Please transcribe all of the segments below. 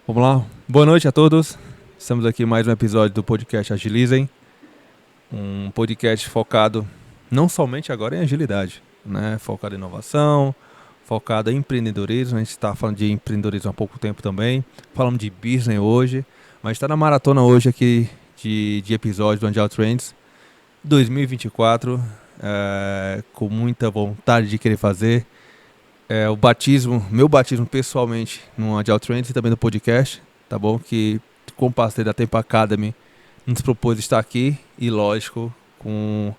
Vamos lá. Boa noite a todos. Estamos aqui em mais um episódio do podcast Agilizem. Um podcast focado não somente agora em agilidade, né? Focado em inovação, focado em empreendedorismo. A gente está falando de empreendedorismo há pouco tempo também. Falamos de business hoje, mas está na maratona hoje aqui de episódios do Agile Trends 2024, com muita vontade de querer fazer. Meu batismo pessoalmente no Agile Trends e também no podcast, tá bom? Que com o parceiro da Tempo Academy nos propôs estar aqui e, lógico, com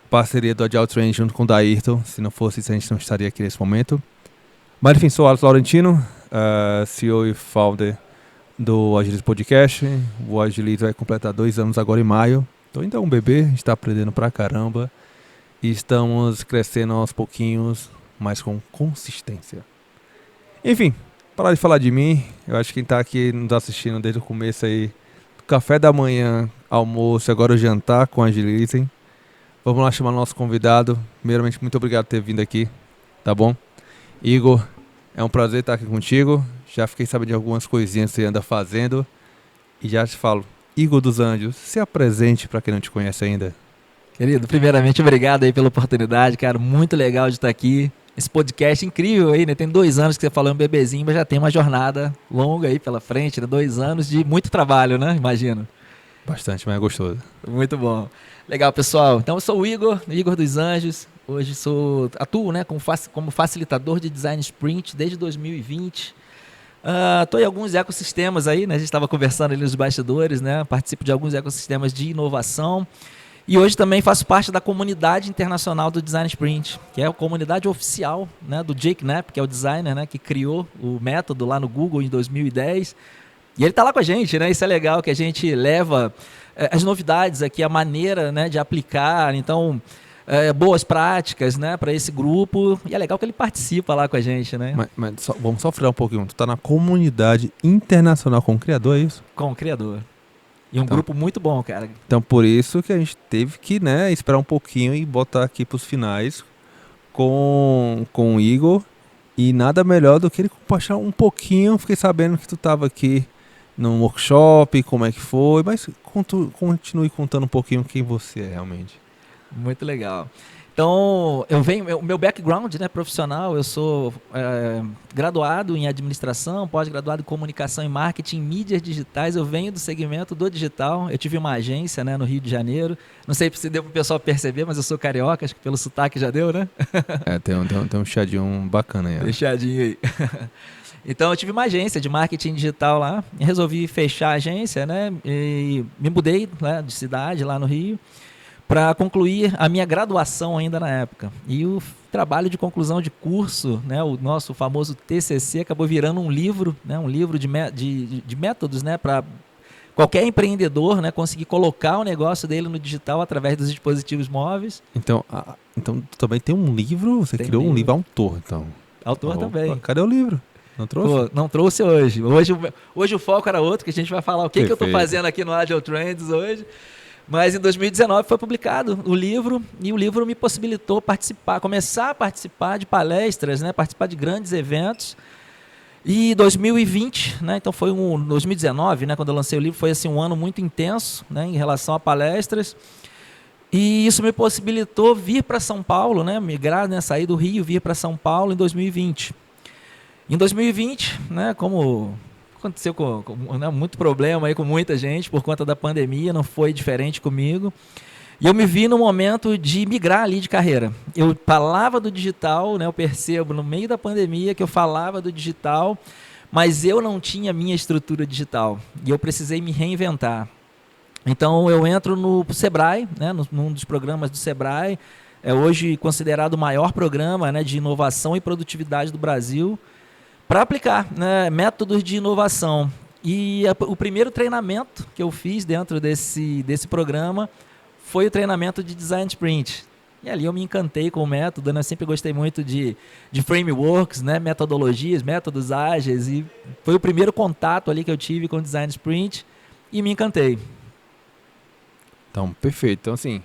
parceria do Agile Trends junto com o Dairton. Se não fosse isso, a gente não estaria aqui nesse momento. Mas enfim, sou Alex Laurentino, CEO e founder do Agilize Podcast. O Agilize vai completar 2 anos agora em maio. Então ainda é um bebê, a gente está aprendendo pra caramba. E estamos crescendo aos pouquinhos, mas com consistência. Enfim, parar de falar de mim. Eu acho que quem está aqui nos assistindo desde o começo aí, café da manhã, almoço, agora o jantar com a Agilizem. Vamos lá chamar o nosso convidado. Primeiramente, muito obrigado por ter vindo aqui, tá bom? Igor, é um prazer estar aqui contigo. Já fiquei sabendo de algumas coisinhas que você anda fazendo. E já te falo, Igor dos Anjos, se apresente para quem não te conhece ainda. Querido, primeiramente, obrigado aí pela oportunidade, cara, muito legal de estar aqui. Esse podcast incrível aí, né? Tem 2 anos que você falou um bebezinho, mas já tem uma jornada longa aí pela frente, né? 2 anos de muito trabalho, né? Imagino. Bastante, mas é gostoso. Muito bom. Legal, pessoal. Então, eu sou o Igor dos Anjos. Hoje atuo, né, como facilitador de Design Sprint desde 2020. Estou em alguns ecossistemas aí, né? A gente estava conversando ali nos bastidores, né? Participo de alguns ecossistemas de inovação. E hoje também faço parte da comunidade internacional do Design Sprint, que é a comunidade oficial, né, do Jake Knapp, que é o designer, né, que criou o método lá no Google em 2010. E ele está lá com a gente, né? Isso é legal, que a gente leva as novidades aqui, a maneira, né, de aplicar, então, boas práticas, né, para esse grupo. E é legal que ele participa lá com a gente, né? Vamos só frear um pouquinho. Tu tá na comunidade internacional com o criador, é isso? Com o criador. E um grupo muito bom, cara. Então, por isso que a gente teve que, né, esperar um pouquinho e botar aqui pros finais com o Igor. E nada melhor do que ele compartilhar um pouquinho. Fiquei sabendo que tu tava aqui num workshop, como é que foi. Mas continue contando um pouquinho quem você é realmente. Muito legal. Então, o meu background, né, profissional, eu sou graduado em administração, pós-graduado em comunicação e marketing, mídias digitais. Eu venho do segmento do digital. Eu tive uma agência, né, no Rio de Janeiro. Não sei se deu para o pessoal perceber, mas eu sou carioca, acho que pelo sotaque já deu, né? Tem um chadinho bacana aí. Tem chadinho aí. Então, eu tive uma agência de marketing digital lá. E resolvi fechar a agência, né? E me mudei, né, de cidade lá no Rio, para concluir a minha graduação ainda na época. E o trabalho de conclusão de curso, né, o nosso famoso TCC, acabou virando um livro, né, um livro de métodos, né, para qualquer empreendedor, né, conseguir colocar o negócio dele no digital através dos dispositivos móveis. Então tu também tem um livro? Você criou um livro autor, então. Autor também. Cadê o livro? Não trouxe? Pô, não trouxe hoje. Hoje o foco era outro, que a gente vai falar o que eu estou fazendo aqui no Agile Trends hoje. Mas em 2019 foi publicado o livro, e o livro me possibilitou começar a participar de palestras, né, participar de grandes eventos. E 2020, né, então 2019, né, quando eu lancei o livro, foi assim, um ano muito intenso, né, em relação a palestras. E isso me possibilitou vir para São Paulo, né, migrar, né, sair do Rio, vir para São Paulo em 2020. Em 2020, né, como aconteceu né, muito problema aí com muita gente por conta da pandemia, não foi diferente comigo. E eu me vi no momento de migrar ali de carreira. Eu falava do digital, né, eu percebo no meio da pandemia que eu falava do digital, mas eu não tinha minha estrutura digital. E eu precisei me reinventar. Então eu entro no Sebrae, né, num dos programas do Sebrae, é hoje considerado o maior programa, né, de inovação e produtividade do Brasil, para aplicar, né, métodos de inovação. E o primeiro treinamento que eu fiz dentro desse programa foi o treinamento de Design Sprint. E ali eu me encantei com o método, né? Eu sempre gostei muito de frameworks, né, metodologias, métodos ágeis, e foi o primeiro contato ali que eu tive com o Design Sprint e me encantei. Então, perfeito. Então, assim,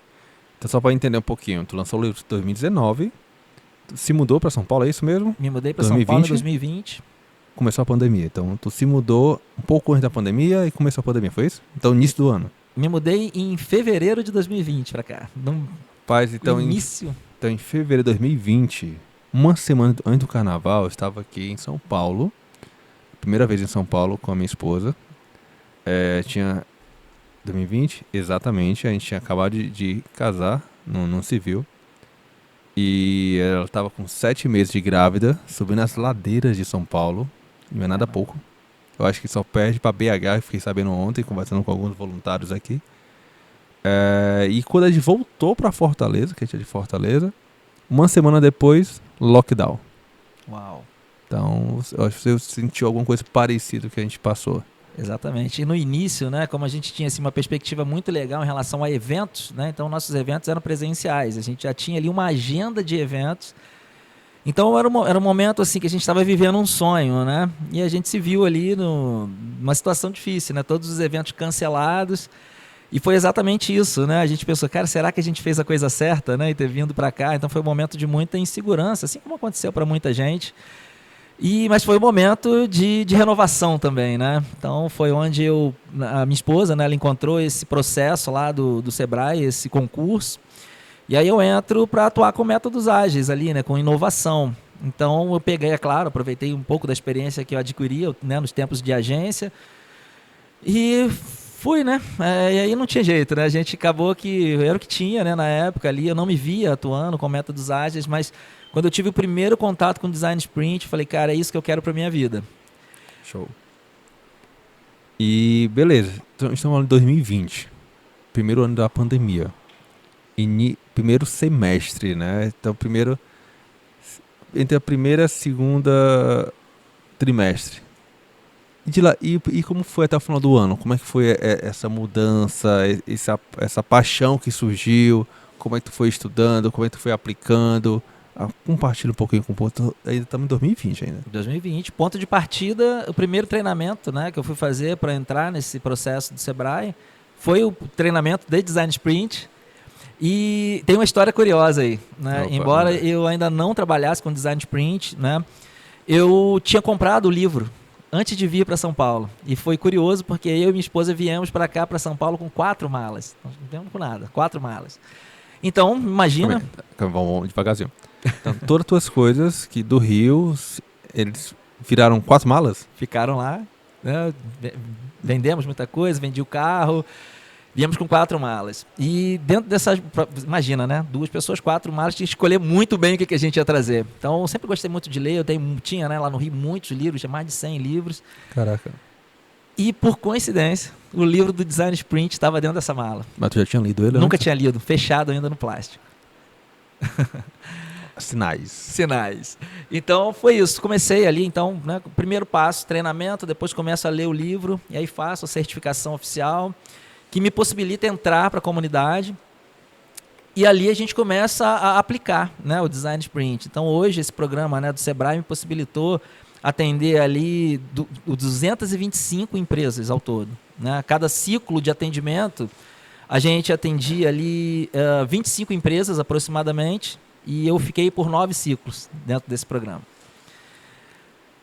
só para entender um pouquinho, tu lançou o livro em 2019, se mudou para São Paulo, é isso mesmo? Me mudei para 2020? São Paulo em 2020. começou a pandemia. Então, tu se mudou um pouco antes da pandemia e começou a pandemia, foi isso? Então, início do ano. Me mudei em fevereiro de 2020 para cá. Então, início. Então, em fevereiro de 2020, uma semana antes do carnaval, eu estava aqui em São Paulo. Primeira vez em São Paulo com a minha esposa. Tinha 2020, exatamente. A gente tinha acabado de casar no civil. E ela estava com 7 meses de grávida, subindo as ladeiras de São Paulo. Não é nada pouco. Eu acho que só perde para BH, eu fiquei sabendo ontem, conversando com alguns voluntários aqui. E quando a gente voltou para Fortaleza, que a gente é de Fortaleza, uma semana depois, lockdown. Uau. Então, eu acho que você sentiu alguma coisa parecida que a gente passou. Exatamente. E no início, né, como a gente tinha assim, uma perspectiva muito legal em relação a eventos, né, então nossos eventos eram presenciais. A gente já tinha ali uma agenda de eventos. Então era um momento assim que a gente estava vivendo um sonho, né? E a gente se viu ali numa situação difícil, né? Todos os eventos cancelados. E foi exatamente isso, né? A gente pensou, cara, será que a gente fez a coisa certa, né? E ter vindo para cá. Então foi um momento de muita insegurança, assim como aconteceu para muita gente. Mas foi um momento de renovação também, né? Então foi onde a minha esposa, né? Ela encontrou esse processo lá do Sebrae, esse concurso. E aí eu entro para atuar com métodos ágeis ali, né? Com inovação. Então eu peguei, é claro, aproveitei um pouco da experiência que eu adquiri, né? Nos tempos de agência. E fui, né? E aí não tinha jeito, né? A gente acabou que era o que tinha, né? Na época ali, eu não me via atuando com métodos ágeis, mas quando eu tive o primeiro contato com o Design Sprint, falei, cara, é isso que eu quero para minha vida. Show. E beleza, então, estamos falando de 2020, primeiro ano da pandemia. Primeiro semestre, né? Então, entre a primeira e a segunda trimestre. E como foi até o final do ano? Como é que foi essa mudança, essa paixão que surgiu? Como é que tu foi estudando? Como é que tu foi aplicando? Compartilha um pouquinho com o ponto. Ainda estamos em 2020 ainda. 2020, ponto de partida, o primeiro treinamento, né, que eu fui fazer para entrar nesse processo do Sebrae foi o treinamento de Design Sprint. E tem uma história curiosa aí, né? Opa, embora eu ainda não trabalhasse com Design Sprint, né, eu tinha comprado o livro antes de vir para São Paulo. E foi curioso porque eu e minha esposa viemos para cá, para São Paulo, com 4 malas. Não viemos com nada, 4 malas. Então, imagina... Vamos devagarzinho. Então, todas as tuas coisas que do Rio, eles viraram 4 malas? Ficaram lá, né? Vendemos muita coisa, vendi o carro, viemos com 4 malas. E dentro dessas, imagina, né? 2 pessoas, 4 malas, tinha que escolher muito bem o que a gente ia trazer. Então, eu sempre gostei muito de ler, tinha, né, lá no Rio muitos livros, tinha mais de 100 livros. Caraca. E, por coincidência, o livro do Design Sprint estava dentro dessa mala. Mas tu já tinha lido ele? Nunca tinha lido, fechado ainda no plástico. Sinais. Então foi isso. Comecei ali, então, né, primeiro passo, treinamento, depois começo a ler o livro, e aí faço a certificação oficial, que me possibilita entrar para a comunidade. E ali a gente começa a aplicar, né, o Design Sprint. Então hoje esse programa, né, do Sebrae me possibilitou atender ali 225 empresas ao todo, né? Cada ciclo de atendimento a gente atendia ali 25 empresas aproximadamente, e eu fiquei por 9 ciclos dentro desse programa.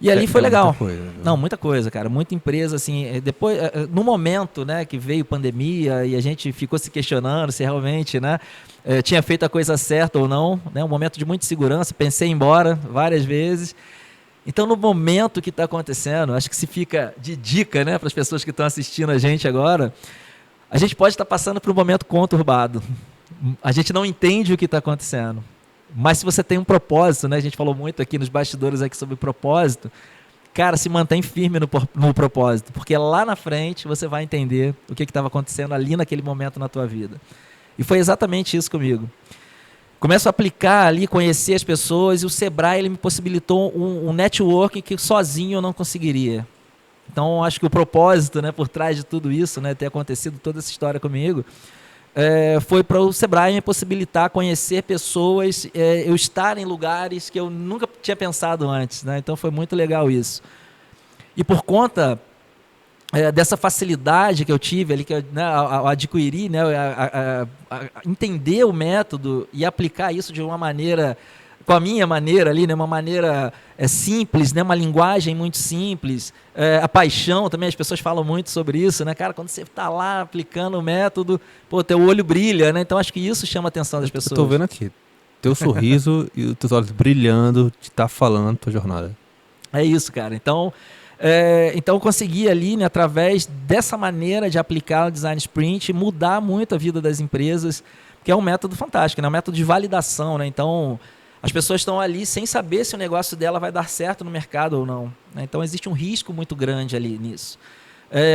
E ali foi legal. Muita coisa, não, muita coisa, cara. Muita empresa, assim. Depois, no momento, né, que veio pandemia e a gente ficou se questionando se realmente, né, tinha feito a coisa certa ou não, né, um momento de muita insegurança. Pensei em ir embora várias vezes. Então, no momento que está acontecendo, acho que se fica de dica, né, para as pessoas que estão assistindo a gente agora, a gente pode estar passando por um momento conturbado. A gente não entende o que está acontecendo. Mas se você tem um propósito, né? A gente falou muito aqui nos bastidores aqui sobre propósito. Cara, se mantém firme no propósito, porque lá na frente você vai entender o que estava acontecendo ali naquele momento na tua vida. E foi exatamente isso comigo. Começo a aplicar ali, conhecer as pessoas, e o Sebrae ele me possibilitou um network que sozinho eu não conseguiria. Então, acho que o propósito, né, por trás de tudo isso, né, ter acontecido toda essa história comigo, foi para o Sebrae me possibilitar conhecer pessoas, eu estar em lugares que eu nunca tinha pensado antes, né? Então foi muito legal isso. E por conta dessa facilidade que eu tive ali, que eu, né, ao adquirir, né, a entender o método e aplicar isso de uma maneira com a minha maneira ali, né, uma maneira simples, né, uma linguagem muito simples, a paixão também, as pessoas falam muito sobre isso, né, cara, quando você está lá aplicando o método, pô, teu olho brilha, né, então acho que isso chama a atenção das pessoas. Eu tô vendo aqui, teu sorriso e os teus olhos brilhando de estar falando tua jornada. É isso, cara, então eu consegui ali, né, através dessa maneira de aplicar o Design Sprint, mudar muito a vida das empresas, que é um método fantástico, né, um método de validação, né, então as pessoas estão ali sem saber se o negócio dela vai dar certo no mercado ou não, né, então existe um risco muito grande ali nisso.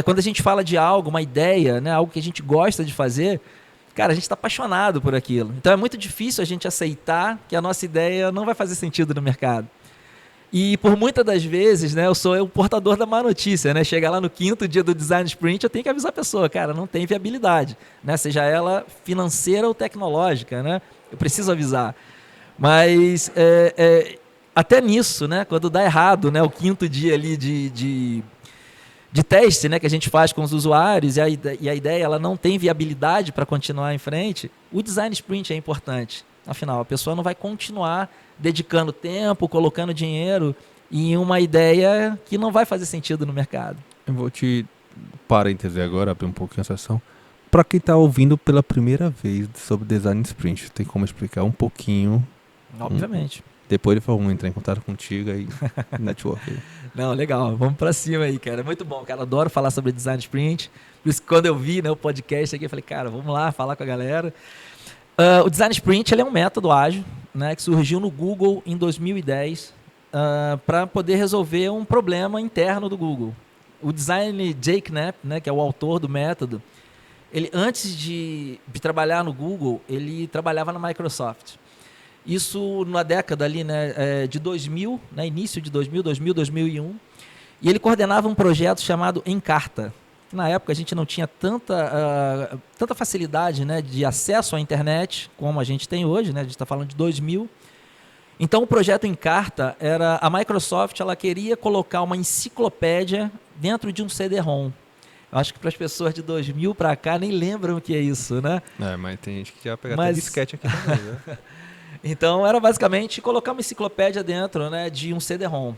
Quando a gente fala de algo, uma ideia, né, algo que a gente gosta de fazer, cara, a gente está apaixonado por aquilo, então é muito difícil a gente aceitar que a nossa ideia não vai fazer sentido no mercado. E por muitas das vezes, né, eu sou o portador da má notícia, né? Chega lá no 5º dia do Design Sprint, eu tenho que avisar a pessoa, cara, não tem viabilidade, né? Seja ela financeira ou tecnológica, né? Eu preciso avisar. Mas até nisso, né, quando dá errado, né, o 5º dia ali de teste, né, que a gente faz com os usuários e a ideia ela não tem viabilidade para continuar em frente, o Design Sprint é importante. Afinal, a pessoa não vai continuar dedicando tempo, colocando dinheiro em uma ideia que não vai fazer sentido no mercado. Eu vou te parêntese agora, abrir um pouquinho a sessão. Para quem está ouvindo pela primeira vez sobre Design Sprint, tem como explicar um pouquinho? Obviamente. Depois vamos entrar em contato contigo aí, network. Não, legal, vamos para cima aí, cara. Muito bom, cara. Adoro falar sobre Design Sprint. Por isso que quando eu vi, né, o podcast aqui, eu falei, cara, vamos lá falar com a galera. O Design Sprint ele é um método ágil, né, que surgiu no Google em 2010 para poder resolver um problema interno do Google. O designer Jake Knapp, né, que é o autor do método, ele antes de trabalhar no Google, ele trabalhava na Microsoft. Isso na década ali, né, de 2000, né, início de 2001, e ele coordenava um projeto chamado Encarta. Na época a gente não tinha tanta facilidade, né, de acesso à internet como a gente tem hoje, né, a gente está falando de 2000. Então o projeto Encarta era a Microsoft, ela queria colocar uma enciclopédia dentro de um CD-ROM. Eu acho que para as pessoas de 2000 para cá nem lembram o que é isso, né? Mas tem gente que já pega até disquete aqui também, né? Então era basicamente colocar uma enciclopédia dentro, né, de um CD-ROM.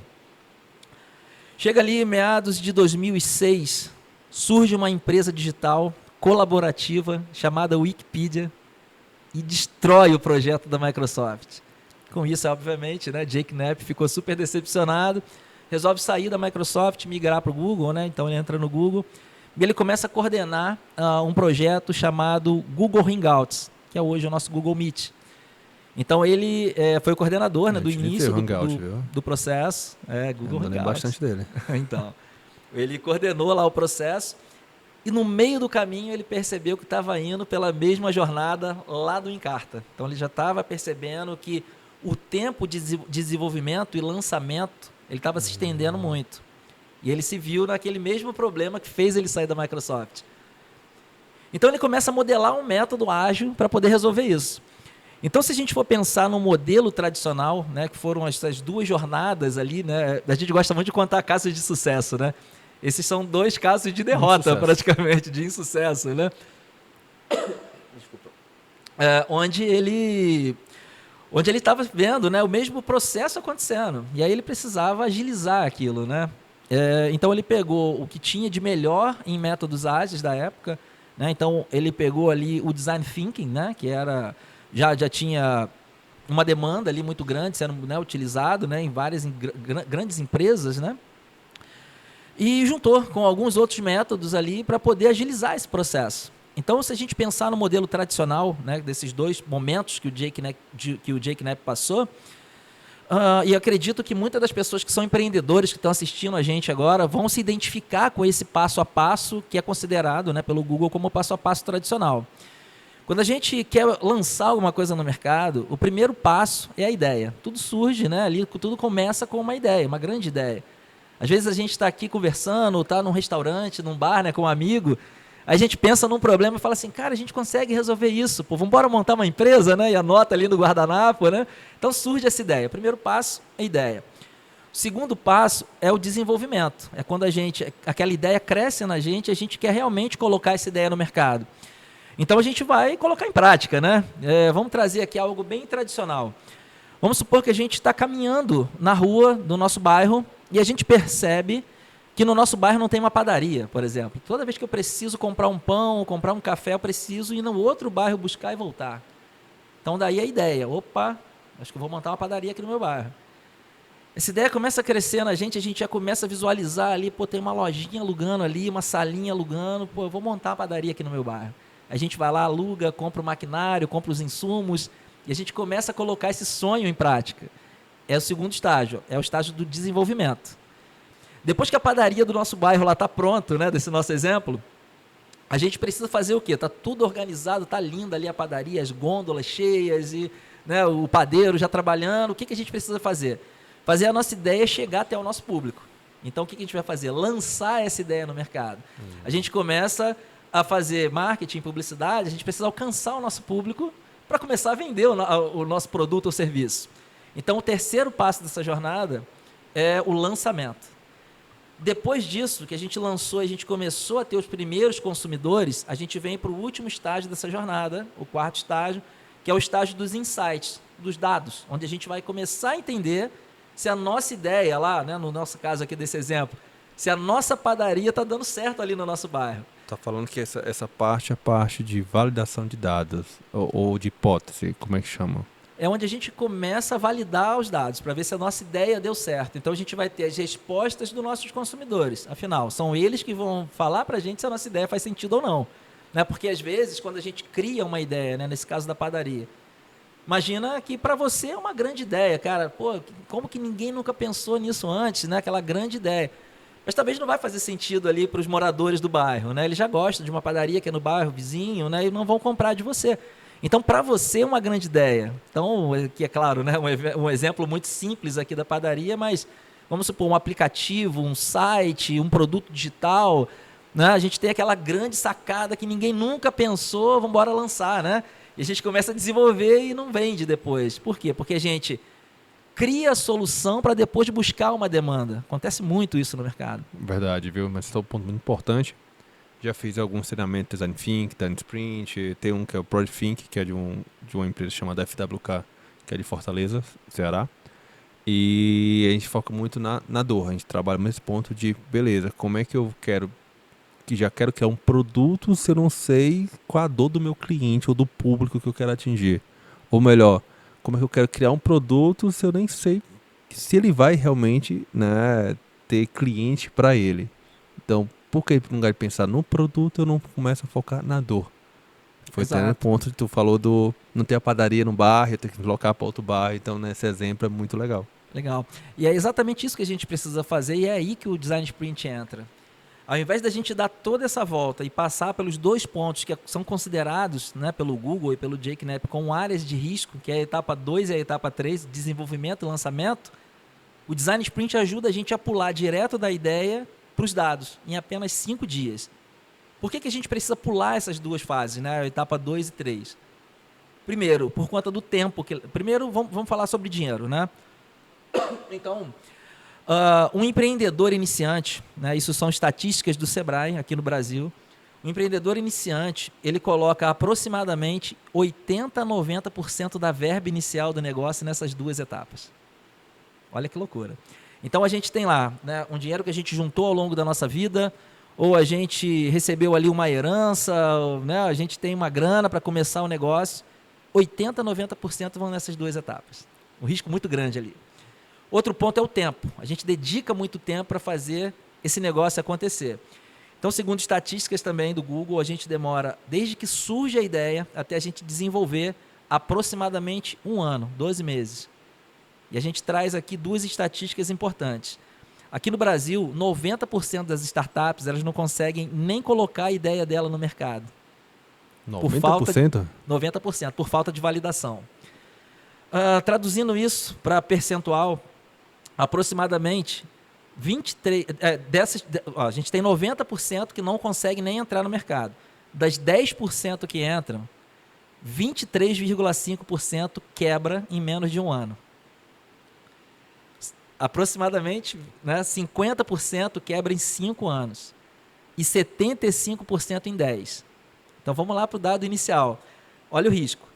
Chega ali em meados de 2006, surge uma empresa digital colaborativa chamada Wikipedia e destrói o projeto da Microsoft. Com isso, obviamente, né, Jake Knapp ficou super decepcionado, resolve sair da Microsoft, migrar para o Google, né, então ele entra no Google e ele começa a coordenar um projeto chamado Google Hangouts, que é hoje o nosso Google Meet. Então ele foi o coordenador, né, do início do processo. Google Hangouts. Bastante dele. Então, ele coordenou lá o processo e no meio do caminho ele percebeu que estava indo pela mesma jornada lá do Encarta. Então ele já estava percebendo que o tempo de desenvolvimento e lançamento ele estava se estendendo muito. E ele se viu naquele mesmo problema que fez ele sair da Microsoft. Então ele começa a modelar um método ágil para poder resolver isso. Então, se a gente for pensar no modelo tradicional, né, que foram essas duas jornadas ali, né, a gente gosta muito de contar casos de sucesso, né? Esses são 2 casos de derrota, praticamente, de insucesso, né? Desculpa. Onde ele estava vendo, né, o mesmo processo acontecendo. E aí ele precisava agilizar aquilo, né? Então ele pegou o que tinha de melhor em métodos ágeis da época, né? Então ele pegou ali o Design Thinking, né, que era... Já tinha uma demanda ali muito grande sendo, né, utilizado, né, em várias grandes empresas, né? E juntou com alguns outros métodos ali para poder agilizar esse processo. Então, se a gente pensar no modelo tradicional, né, desses 2 momentos que o Jake Knapp passou, e acredito que muitas das pessoas que são empreendedores que estão assistindo a gente agora vão se identificar com esse passo a passo que é considerado, né, pelo Google como passo a passo tradicional. Quando a gente quer lançar alguma coisa no mercado, o primeiro passo é a ideia. Tudo surge, né, ali, tudo começa com uma ideia, uma grande ideia. Às vezes a gente está aqui conversando, ou está num restaurante, num bar, né, com um amigo, a gente pensa num problema e fala assim, cara, a gente consegue resolver isso, pô, vamos embora montar uma empresa, né, e anota ali no guardanapo, né? Então surge essa ideia. O primeiro passo é a ideia. O segundo passo é o desenvolvimento. É quando aquela ideia cresce na gente e a gente quer realmente colocar essa ideia no mercado. Então a gente vai colocar em prática, né? Vamos trazer aqui algo bem tradicional. Vamos supor que a gente está caminhando na rua do nosso bairro e a gente percebe que no nosso bairro não tem uma padaria, por exemplo. Toda vez que eu preciso comprar um pão, comprar um café, eu preciso ir no outro bairro buscar e voltar. Então daí a ideia, opa, acho que eu vou montar uma padaria aqui no meu bairro. Essa ideia começa a crescer na gente, a gente já começa a visualizar ali, pô, tem uma lojinha alugando ali, uma salinha alugando, pô, eu vou montar uma padaria aqui no meu bairro. A gente vai lá, aluga, compra o maquinário, compra os insumos, e a gente começa a colocar esse sonho em prática. É o segundo estágio, é o estágio do desenvolvimento. Depois que a padaria do nosso bairro lá está pronto, né, desse nosso exemplo, a gente precisa fazer o quê? Está tudo organizado, está linda ali a padaria, as gôndolas cheias, e, né, o padeiro já trabalhando. O que a gente precisa fazer? Fazer a nossa ideia chegar até o nosso público. Então, o que a gente vai fazer? Lançar essa ideia no mercado. A gente começa a fazer marketing, publicidade, a gente precisa alcançar o nosso público para começar a vender o nosso produto ou serviço. Então, o terceiro passo dessa jornada é o lançamento. Depois disso, que a gente lançou e a gente começou a ter os primeiros consumidores, a gente vem para o último estágio dessa jornada, o quarto estágio, que é o estágio dos insights, dos dados, onde a gente vai começar a entender se a nossa ideia lá, né, no nosso caso aqui desse exemplo, se a nossa padaria está dando certo ali no nosso bairro. Está falando que essa parte é a parte de validação de dados ou de hipótese, como é que chama? É onde a gente começa a validar os dados para ver se a nossa ideia deu certo. Então a gente vai ter as respostas dos nossos consumidores. Afinal, são eles que vão falar para a gente se a nossa ideia faz sentido ou não. Né? Porque às vezes, quando a gente cria uma ideia, né, nesse caso da padaria, imagina que para você é uma grande ideia, cara. Pô, como que ninguém nunca pensou nisso antes, né? Aquela grande ideia. Mas talvez não vai fazer sentido ali para os moradores do bairro, né? Eles já gostam de uma padaria que é no bairro vizinho, né? E não vão comprar de você. Então, para você é uma grande ideia. Então, aqui é claro, né? Um exemplo muito simples aqui da padaria, mas vamos supor um aplicativo, um site, um produto digital, né? A gente tem aquela grande sacada que ninguém nunca pensou, vamos embora lançar, né? E a gente começa a desenvolver e não vende depois. Por quê? Porque a gente cria a solução para depois buscar uma demanda. Acontece muito isso no mercado. Verdade, viu? Mas esse é um ponto muito importante. Já fiz alguns treinamentos Design Think, Design Sprint. Tem um que é o Project Think, que é de uma empresa chamada FWK, que é de Fortaleza, Ceará. E a gente foca muito na dor. A gente trabalha nesse ponto de, beleza, como é que eu quero que é um produto se eu não sei qual a dor do meu cliente ou do público que eu quero atingir. Ou melhor, como é que eu quero criar um produto se eu nem sei se ele vai realmente, né, ter cliente para ele. Então, por que no lugar de pensar no produto, eu não começo a focar na dor? Foi até no ponto que tu falou do não ter a padaria no bairro, eu ter que deslocar para outro bairro. Então, nesse exemplo é muito legal. Legal. E é exatamente isso que a gente precisa fazer e é aí que o Design Sprint entra. Ao invés da gente dar toda essa volta e passar pelos dois pontos que são considerados, né, pelo Google e pelo Jake Knapp como áreas de risco, que é a etapa 2 e a etapa 3, desenvolvimento e lançamento, o Design Sprint ajuda a gente a pular direto da ideia para os dados, em apenas 5 dias. Por que a gente precisa pular essas duas fases, né, a etapa 2 e 3? Primeiro, por conta do tempo. Primeiro, vamos falar sobre dinheiro, né? Então, um empreendedor iniciante, né, isso são estatísticas do Sebrae aqui no Brasil, um empreendedor iniciante, ele coloca aproximadamente 80% a 90% da verba inicial do negócio nessas duas etapas. Olha que loucura. Então a gente tem lá, né, um dinheiro que a gente juntou ao longo da nossa vida, ou a gente recebeu ali uma herança, né, a gente tem uma grana para começar o negócio, 80% a 90% vão nessas duas etapas. Um risco muito grande ali. Outro ponto é o tempo. A gente dedica muito tempo para fazer esse negócio acontecer. Então, segundo estatísticas também do Google, a gente demora, desde que surge a ideia, até a gente desenvolver aproximadamente 1 ano, 12 meses. E a gente traz aqui duas estatísticas importantes. Aqui no Brasil, 90% das startups elas não conseguem nem colocar a ideia dela no mercado. 90%? 90%, por falta de validação. Traduzindo isso para percentual, aproximadamente 23, a gente tem 90% que não consegue nem entrar no mercado. Das 10% que entram, 23,5% quebra em menos de 1 ano. Aproximadamente, né, 50% quebra em 5 anos e 75% em 10. Então vamos lá para o dado inicial. Olha o risco.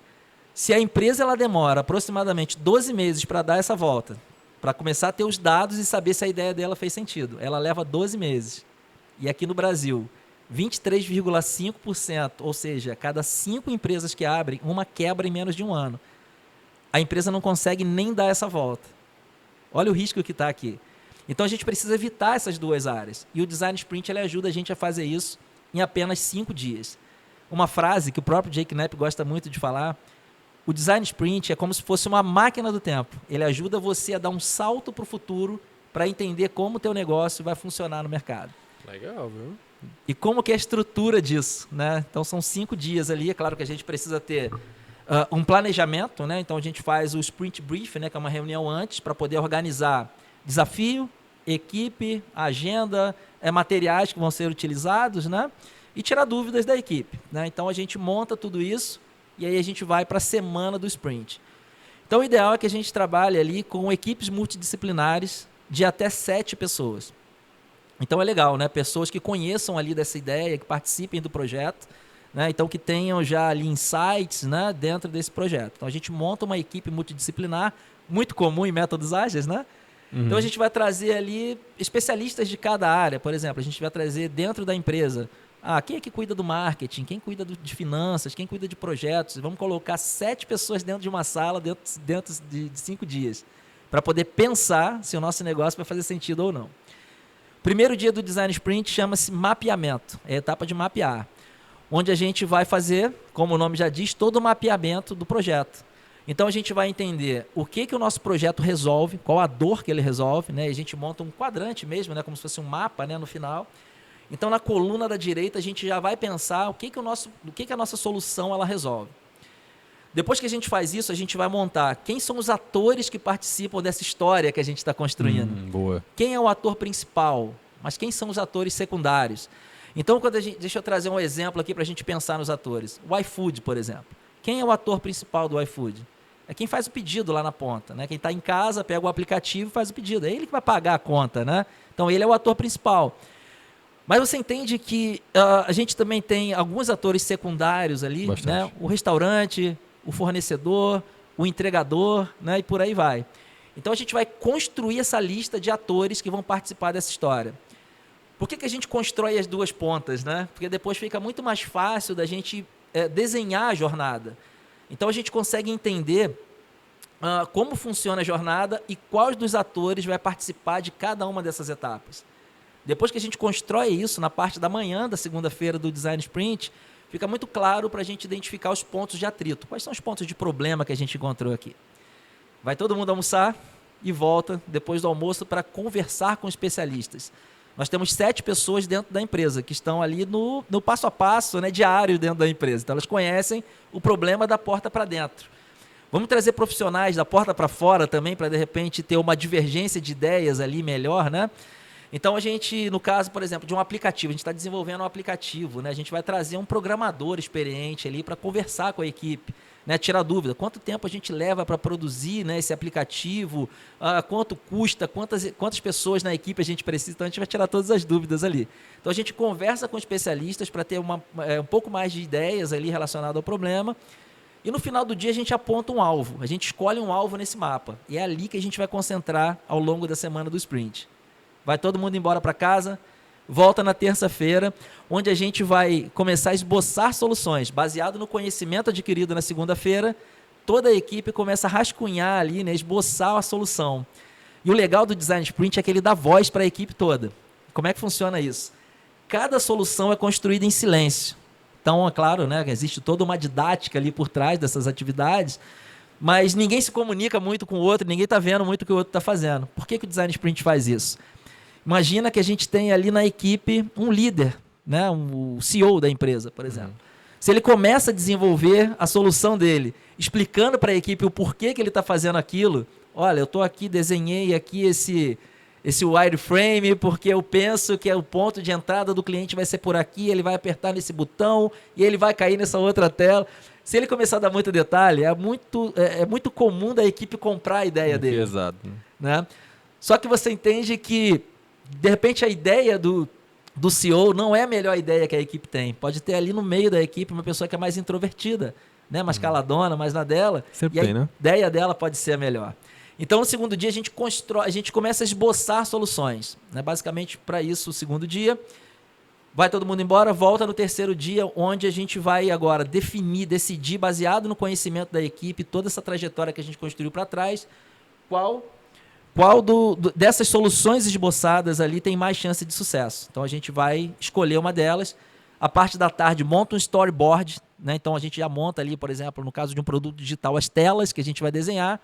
Se a empresa ela demora aproximadamente 12 meses para dar essa volta, para começar a ter os dados e saber se a ideia dela fez sentido, ela leva 12 meses. E aqui no Brasil, 23,5%, ou seja, cada 5 empresas que abrem, uma quebra em menos de um ano. A empresa não consegue nem dar essa volta. Olha o risco que está aqui. Então a gente precisa evitar essas duas áreas. E o Design Sprint ele ajuda a gente a fazer isso em apenas 5 dias. Uma frase que o próprio Jake Knapp gosta muito de falar: o Design Sprint é como se fosse uma máquina do tempo. Ele ajuda você a dar um salto para o futuro para entender como o teu negócio vai funcionar no mercado. Legal, viu? E como que é a estrutura disso, né? Então são 5 dias ali. É claro que a gente precisa ter um planejamento, né? Então a gente faz o Sprint Brief, né? Que é uma reunião antes para poder organizar desafio, equipe, agenda, materiais que vão ser utilizados, né? E tirar dúvidas da equipe, né? Então a gente monta tudo isso e aí a gente vai para a semana do Sprint. Então o ideal é que a gente trabalhe ali com equipes multidisciplinares de até 7 pessoas. Então é legal, né? Pessoas que conheçam ali dessa ideia, que participem do projeto, né? Então que tenham já ali insights, né? Dentro desse projeto. Então a gente monta uma equipe multidisciplinar, muito comum em métodos ágeis, né? Então a gente vai trazer ali especialistas de cada área. Por exemplo, a gente vai trazer dentro da empresa, quem é que cuida do marketing, quem cuida de finanças, quem cuida de projetos. Vamos colocar 7 pessoas dentro de uma sala dentro de 5 dias, para poder pensar se o nosso negócio vai fazer sentido ou não. Primeiro dia do Design Sprint chama-se mapeamento, é a etapa de mapear, onde a gente vai fazer, como o nome já diz, todo o mapeamento do projeto. Então a gente vai entender o que o nosso projeto resolve, qual a dor que ele resolve, né? A gente monta um quadrante mesmo, né? Como se fosse um mapa, né? No final. Então na coluna da direita a gente já vai pensar o que a nossa solução ela resolve. Depois que a gente faz isso, a gente vai montar quem são os atores que participam dessa história que a gente está construindo. Boa. Quem é o ator principal, mas quem são os atores secundários. Então, deixa eu trazer um exemplo aqui para a gente pensar nos atores. O iFood, por exemplo. Quem é o ator principal do iFood? É quem faz o pedido lá na ponta, né? Quem está em casa, pega o aplicativo e faz o pedido. É ele que vai pagar a conta, né? Então, ele é o ator principal. Mas você entende que a gente também tem alguns atores secundários ali, né? O restaurante, o fornecedor, o entregador, né? E por aí vai. Então, a gente vai construir essa lista de atores que vão participar dessa história. Por que a gente constrói as duas pontas, né? Porque depois fica muito mais fácil da gente desenhar a jornada. Então a gente consegue entender como funciona a jornada e quais dos atores vai participar de cada uma dessas etapas. Depois que a gente constrói isso na parte da manhã da segunda-feira do Design Sprint, fica muito claro para a gente identificar os pontos de atrito. Quais são os pontos de problema que a gente encontrou aqui? Vai todo mundo almoçar e volta depois do almoço para conversar com especialistas. Nós temos 7 pessoas dentro da empresa que estão ali no passo a passo, né, diário dentro da empresa. Então, elas conhecem o problema da porta para dentro. Vamos trazer profissionais da porta para fora também, para, de repente, ter uma divergência de ideias ali melhor, né? Então, a gente, no caso, por exemplo, de um aplicativo, a gente está desenvolvendo um aplicativo, né? A gente vai trazer um programador experiente ali para conversar com a equipe, né? Tirar dúvida. Quanto tempo a gente leva para produzir, né, esse aplicativo? Quanto custa? Quantas pessoas na equipe a gente precisa? Então, a gente vai tirar todas as dúvidas ali. Então, a gente conversa com especialistas para ter um pouco mais de ideias ali relacionadas ao problema. E no final do dia, a gente aponta um alvo. A gente escolhe um alvo nesse mapa. E é ali que a gente vai concentrar ao longo da semana do sprint. Vai todo mundo embora para casa, volta na terça-feira, onde a gente vai começar a esboçar soluções. Baseado no conhecimento adquirido na segunda-feira, toda a equipe começa a rascunhar ali, né, esboçar a solução. E o legal do Design Sprint é que ele dá voz para a equipe toda. Como é que funciona isso? Cada solução é construída em silêncio. Então, é claro, né, existe toda uma didática ali por trás dessas atividades, mas ninguém se comunica muito com o outro, ninguém está vendo muito o que o outro está fazendo. Por que o Design Sprint faz isso? Imagina que a gente tem ali na equipe um líder, né? O CEO da empresa, por exemplo. Se ele começa a desenvolver a solução dele, explicando para a equipe o porquê que ele está fazendo aquilo, olha, eu estou aqui, desenhei aqui esse wireframe porque eu penso que o ponto de entrada do cliente vai ser por aqui, ele vai apertar nesse botão e ele vai cair nessa outra tela. Se ele começar a dar muito detalhe, é muito comum da equipe comprar a ideia dele. Exato. Né? Só que você entende que de repente a ideia do CEO não é a melhor ideia que a equipe tem. Pode ter ali no meio da equipe uma pessoa que é mais introvertida, né, mais caladona, mais na dela. Sempre e tem, né? A ideia dela pode ser a melhor. Então, no segundo dia, a gente começa a esboçar soluções. Né? Basicamente, para isso, o segundo dia, vai todo mundo embora, volta no terceiro dia, onde a gente vai agora decidir, baseado no conhecimento da equipe, toda essa trajetória que a gente construiu para trás, qual dessas soluções esboçadas ali tem mais chance de sucesso. Então, a gente vai escolher uma delas. A parte da tarde monta um storyboard, né? Então, a gente já monta ali, por exemplo, no caso de um produto digital, as telas que a gente vai desenhar.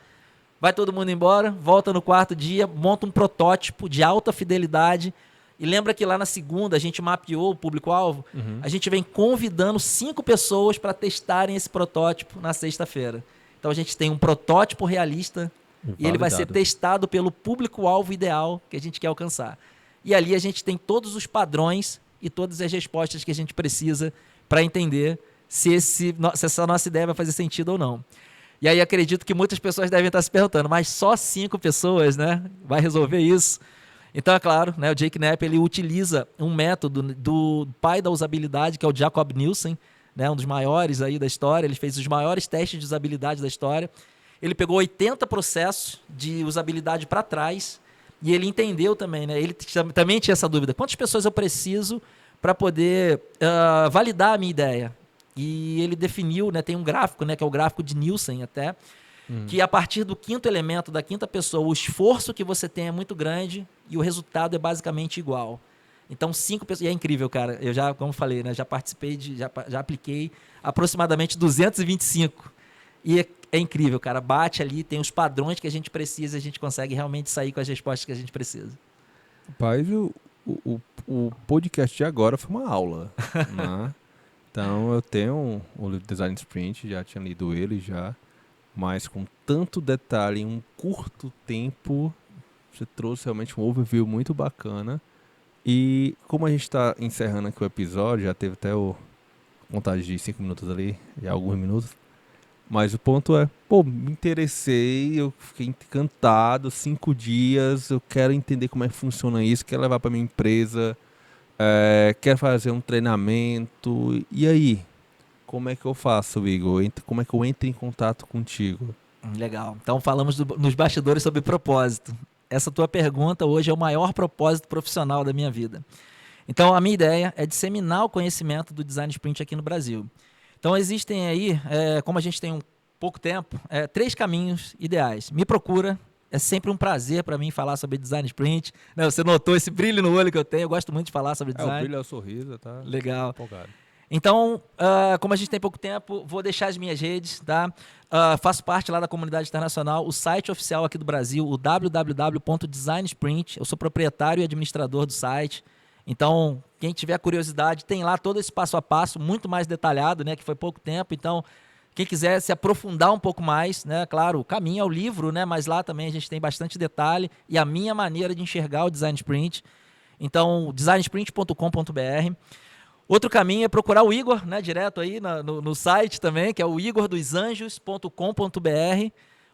Vai todo mundo embora, volta no quarto dia, monta um protótipo de alta fidelidade. E lembra que lá na segunda a gente mapeou o público-alvo? A gente vem convidando 5 pessoas para testarem esse protótipo na sexta-feira. Então a gente tem um protótipo realista e ele vai ser testado pelo público-alvo ideal que a gente quer alcançar. E ali a gente tem todos os padrões e todas as respostas que a gente precisa para entender se essa nossa ideia vai fazer sentido ou não. E aí acredito que muitas pessoas devem estar se perguntando, mas só 5 pessoas, né, vai resolver isso? Então, é claro, né, o Jake Knapp ele utiliza um método do pai da usabilidade, que é o Jacob Nielsen, né, um dos maiores aí da história. Ele fez os maiores testes de usabilidade da história. Ele pegou 80 processos de usabilidade para trás e ele entendeu também, né, ele também tinha essa dúvida. Quantas pessoas eu preciso para poder validar a minha ideia? E ele definiu, né, tem um gráfico, né, que é o gráfico de Nielsen até, que a partir do 5º elemento, da 5ª pessoa, o esforço que você tem é muito grande e o resultado é basicamente igual. Então, 5 pessoas... E é incrível, cara. Eu já, como falei, né, já participei, já apliquei aproximadamente 225. E é incrível, cara. Bate ali, tem os padrões que a gente precisa e a gente consegue realmente sair com as respostas que a gente precisa. Rapaz, o podcast de agora foi uma aula, né? Então, eu tenho o livro Design Sprint, já tinha lido ele já, mas com tanto detalhe em um curto tempo, você trouxe realmente um overview muito bacana. E como a gente está encerrando aqui o episódio, já teve até contagem de 5 minutos ali, já alguns minutos, mas o ponto é, me interessei, eu fiquei encantado, 5 dias, eu quero entender como é que funciona isso, quero levar para minha empresa, quero fazer um treinamento. E aí? Como é que eu faço, Igor? Como é que eu entro em contato contigo? Legal. Então falamos nos bastidores sobre propósito. Essa tua pergunta hoje é o maior propósito profissional da minha vida. Então a minha ideia é disseminar o conhecimento do Design Sprint aqui no Brasil. Então existem aí, como a gente tem pouco tempo, 3 caminhos ideais. Me procura. É sempre um prazer para mim falar sobre Design Sprint. Né, você notou esse brilho no olho que eu tenho. Eu gosto muito de falar sobre design. O brilho é o sorriso, tá? Legal. Empolgado. Então, como a gente tem pouco tempo, vou deixar as minhas redes, tá? Faço parte lá da comunidade internacional, o site oficial aqui do Brasil, o www.designsprint. Eu sou proprietário e administrador do site. Então, quem tiver curiosidade, tem lá todo esse passo a passo, muito mais detalhado, né? Que foi pouco tempo. Então, quem quiser se aprofundar um pouco mais, né? Claro, o caminho é o livro, né? Mas lá também a gente tem bastante detalhe e a minha maneira de enxergar o Design Sprint. Então, designsprint.com.br. Outro caminho é procurar o Igor, né? Direto aí no site também, que é o igordosanjos.com.br,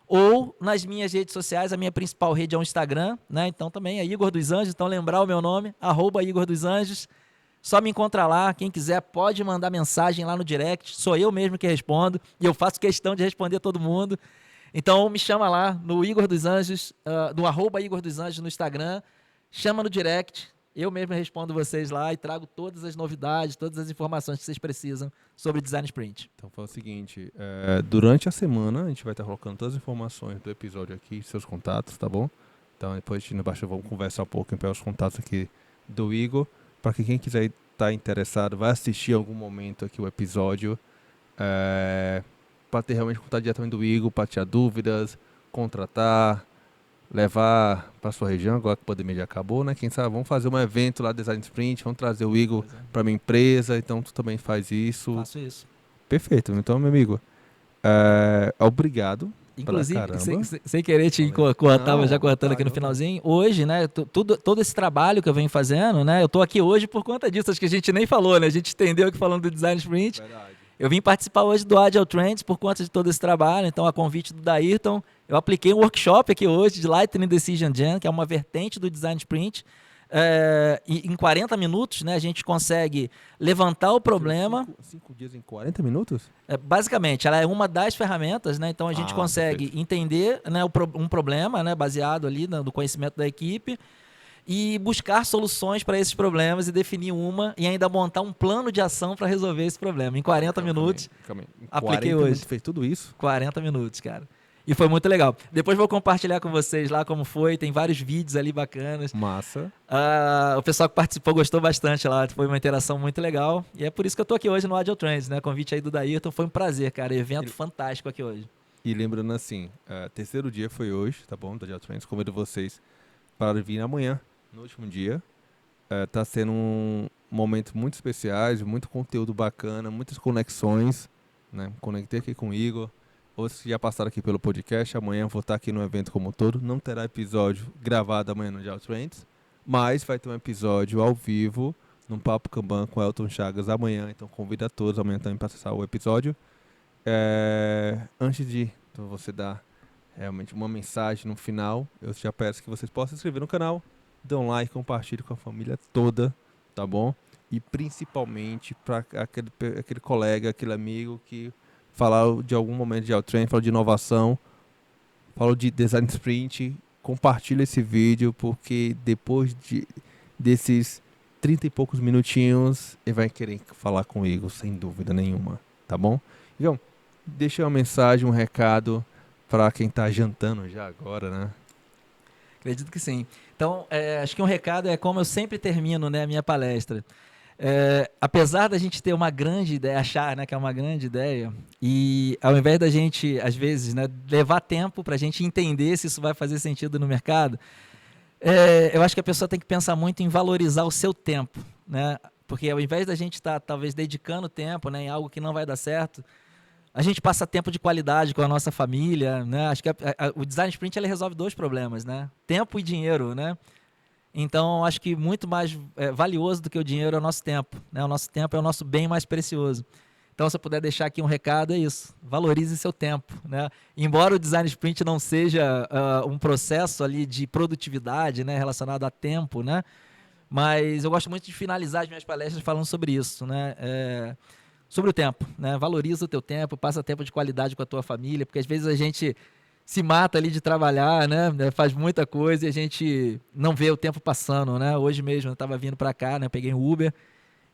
ou nas minhas redes sociais. A minha principal rede é o Instagram, né? Então também é Igor dos Anjos. Então lembrar o meu nome, @Igor dos Anjos. Só me encontra lá. Quem quiser pode mandar mensagem lá no direct. Sou eu mesmo que respondo e eu faço questão de responder todo mundo. Então me chama lá no Igor dos Anjos, no @Igor dos Anjos no Instagram. Chama no direct. Eu mesmo respondo vocês lá e trago todas as novidades, todas as informações que vocês precisam sobre Design Sprint. Então foi o seguinte, durante a semana a gente vai estar colocando todas as informações do episódio aqui, seus contatos, tá bom? Então depois embaixo vamos conversar um pouco pelos contatos aqui do Igor, para que quem quiser estar interessado vai assistir em algum momento aqui o episódio, para ter realmente contato diretamente do Igor, para tirar dúvidas, contratar, levar para sua região, agora que a pandemia já acabou, né? Quem sabe, vamos fazer um evento lá, Design Sprint, vamos trazer o Igor para minha empresa, então tu também faz isso. Faço isso. Perfeito, então, meu amigo, obrigado. Inclusive, sem querer te cortar, mas já cortando aqui no finalzinho, hoje, né, todo esse trabalho que eu venho fazendo, né, eu tô aqui hoje por conta disso, acho que a gente nem falou, né, a gente entendeu aqui falando do Design Sprint. Verdade. Eu vim participar hoje do Agile Trends por conta de todo esse trabalho, então a convite do Dairton, eu apliquei um workshop aqui hoje de Lightning Decision Gen, que é uma vertente do Design Sprint, E em 40 minutos, né, a gente consegue levantar o problema. 5 dias em 40 minutos? Basicamente, ela é uma das ferramentas, né? Então a gente consegue entender, né, um problema, né, baseado ali no conhecimento da equipe, e buscar soluções para esses problemas e definir e ainda montar um plano de ação para resolver esse problema. Em 40 minutos, apliquei hoje. Minutos fez tudo isso? 40 minutos, cara. E foi muito legal. Depois vou compartilhar com vocês lá como foi. Tem vários vídeos ali bacanas. Massa. O pessoal que participou gostou bastante lá. Foi uma interação muito legal. E é por isso que eu tô aqui hoje no Agile Trends, né? Convite aí do Daírton. Foi um prazer, cara. Evento fantástico aqui hoje. E lembrando assim, terceiro dia foi hoje, tá bom? Do Agile Trends. Convido vocês para vir amanhã, no último dia. Tá sendo um momento muito especial, muito conteúdo bacana, muitas conexões, né? Conectei aqui com o Igor. Outros que já passaram aqui pelo podcast, amanhã eu vou estar aqui no evento como um todo. Não terá episódio gravado amanhã no Agile Trends, mas vai ter um episódio ao vivo, num Papo Kanban com Elton Chagas amanhã. Então convido a todos amanhã também para acessar o episódio. Antes de você dar realmente uma mensagem no final, eu já peço que vocês possam se inscrever no canal, dê um like, compartilhe com a família toda, tá bom? E principalmente para aquele colega, aquele amigo que falar de algum momento de Agile Trends, falar de inovação, falar de design sprint, compartilha esse vídeo, porque depois desses 30 e poucos minutinhos, ele vai querer falar comigo, sem dúvida nenhuma, tá bom? Então, deixa uma mensagem, um recado para quem tá jantando já agora, né? Acredito que sim. Então, acho que um recado é como eu sempre termino, né, a minha palestra. Apesar da gente ter uma grande ideia, achar, né, que é uma grande ideia, e ao invés da gente, às vezes, né, levar tempo para a gente entender se isso vai fazer sentido no mercado, eu acho que a pessoa tem que pensar muito em valorizar o seu tempo, né? Porque ao invés da gente estar, talvez, dedicando tempo, né, em algo que não vai dar certo, a gente passa tempo de qualidade com a nossa família, né? Acho que o Design Sprint ele resolve 2 problemas, né? Tempo e dinheiro, né? Então, acho que muito mais valioso do que o dinheiro é o nosso tempo, né? O nosso tempo é o nosso bem mais precioso. Então, se eu puder deixar aqui um recado, é isso. Valorize seu tempo, né? Embora o Design Sprint não seja um processo ali de produtividade, né, relacionado a tempo, né? Mas eu gosto muito de finalizar as minhas palestras falando sobre isso, né? Sobre o tempo, né? Valoriza o teu tempo, passa tempo de qualidade com a tua família, porque às vezes a gente se mata ali de trabalhar, né? Faz muita coisa e a gente não vê o tempo passando, né? Hoje mesmo eu estava vindo para cá, né? Peguei um Uber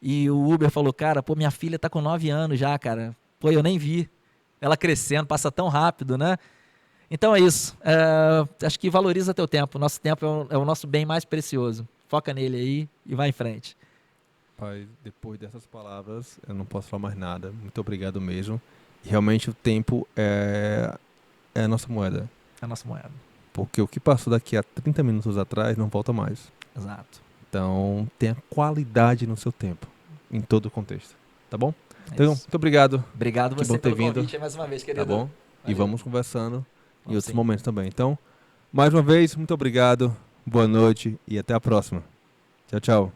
e o Uber falou, cara, pô, minha filha tá com 9 anos já, cara. Pô, eu nem vi ela crescendo, passa tão rápido, né? Então é isso. Acho que valoriza teu tempo. Nosso tempo é o nosso bem mais precioso. Foca nele aí e vai em frente. Pai, depois dessas palavras, eu não posso falar mais nada. Muito obrigado mesmo. E realmente o tempo é a nossa moeda. É a nossa moeda. Porque o que passou daqui a 30 minutos atrás não volta mais. Exato. Então, tenha qualidade no seu tempo, em todo o contexto. Tá bom? Então, muito obrigado. Obrigado que você bom ter pelo vindo. convite mais uma vez, querido. Tá bom? Valeu. E vamos conversando em outros sim. momentos também. Então, mais uma vez, muito obrigado. Boa noite e até a próxima. Tchau, tchau.